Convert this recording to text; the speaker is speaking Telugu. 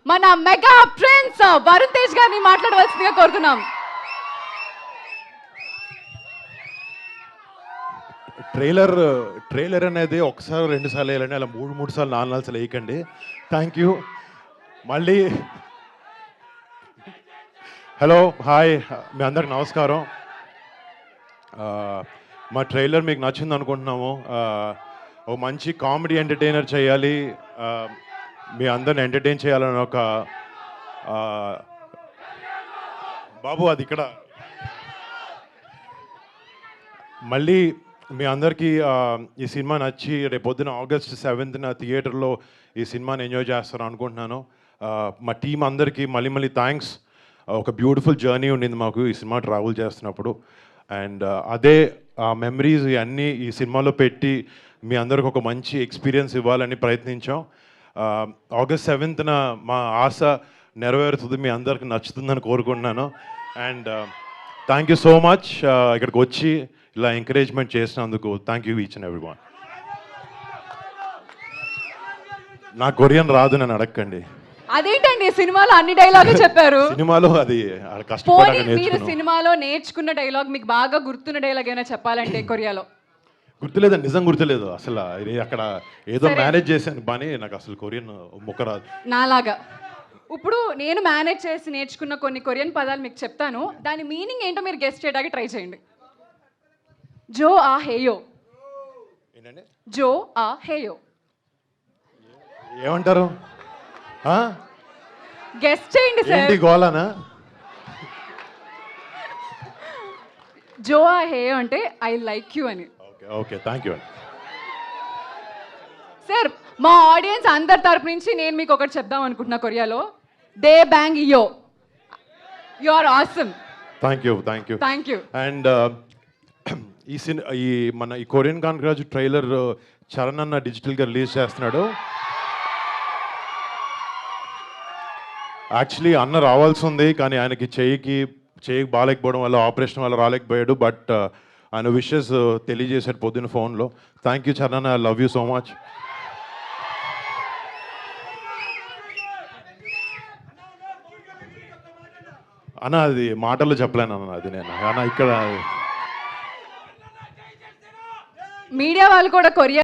మన మెగా ప్రిన్స్ వరుణ్ తేజ్ గారిని మాట్లాడవలసిందిగా కోరుతున్నాం. ట్రైలర్ అనేది ఒకసారి 2 సార్లు వేయాలండి, అలా 3 సార్లు 4 సార్లు వేయకండి. Thank you. మళ్ళీ హలో, హాయ్, మీ అందరికి నమస్కారం. మా ట్రైలర్ మీకు నచ్చింది అనుకుంటున్నాము. ఓ మంచి కామెడీ ఎంటర్టైనర్ చేయాలి, మీ అందరిని ఎంటర్టైన్ చేయాలని ఒక బాబు అది ఇక్కడ మళ్ళీ మీ అందరికీ ఈ సినిమా నచ్చి రేపొద్దున August 7th థియేటర్లో ఈ సినిమాని ఎంజాయ్ చేస్తారు అనుకుంటున్నాను. మా టీం అందరికీ మళ్ళీ థ్యాంక్స్. ఒక బ్యూటిఫుల్ జర్నీ ఉండింది మాకు ఈ సినిమా ట్రావెల్ చేస్తున్నప్పుడు. అండ్ అదే మెమరీస్ ఇవన్నీ ఈ సినిమాలో పెట్టి మీ అందరికి ఒక మంచి ఎక్స్పీరియన్స్ ఇవ్వాలని ప్రయత్నించాం. August 7th మా ఆశ నెరవేరుతుంది, మీ అందరికి నచ్చుతుందని కోరుకుంటున్నాను. And thank you so much ఇక్కడికి వచ్చి ఇలా ఎంకరేజ్మెంట్ చేసినందుకు. Thank you each and every one. నా కొరియన్ రాదు, నన్ను అడగండి. అదేంటండి సినిమాలో అన్ని డైలాగులు చెప్పారు? సినిమాలో అది కష్టపడి మీరు సినిమాలో నేర్చుకున్న డైలాగ్, మీకు బాగా గుర్తున్న డైలాగ్ ఏమైనా చెప్పాలంటే కొరియాలో? గుర్తులేదండి, నిజం గుర్తులేదు అసలు. అక్కడ ఏదో మేనేజ్ చేశాను పని, నాకు అసలు కొరియన్ ముక్క రాదు నాలాగా. ఇప్పుడు నేను మేనేజ్ చేసి నేర్చుకున్న కొన్ని కొరియన్ పదాలు మీకు చెప్తాను, దాని మీనింగ్ ఏంటో మీరు గెస్ట్ చేయడానికి ట్రై చేయండి. జో ఆ హేయో. ఏంటండి జో ఆ హేయో ఏమంటారు? గెస్ట్ చేయండి సార్. ఏంటి గోలానా? జో ఆ హేయో అంటే ఐ లైక్ యూ అని. Okay thank you. సార్ మా ఆడియన్స్ అందరి తరపు నుంచి నేను మీకు ఒకటి చెప్దాం అనుకుంటున్నా కొరియాలో. దే బ్యాంగ్ యో, you are awesome. Thank you. Thank you. And ఈ కొరియన్ కాంగ్రాజు ట్రైలర్ చరణ్ అన్న డిజిటల్గా రిలీజ్ చేస్తున్నాడు. యాక్చువల్లీ అన్న రావాల్సి ఉంది, కానీ ఆయనకి చెయ్యికి బాగాలేకపోవడం వల్ల, ఆపరేషన్ వల్ల రాలేకపోయాడు. బట్ ఆయన విషెస్ తెలియజేశాడు పొద్దున్న ఫోన్లో. Thank you Charan, I love you so much. అన్న అది మాటల్లో చెప్పలేను అన్న, అది నేను అన్న ఇక్కడ మీడియా వాళ్ళు కూడా కొరియా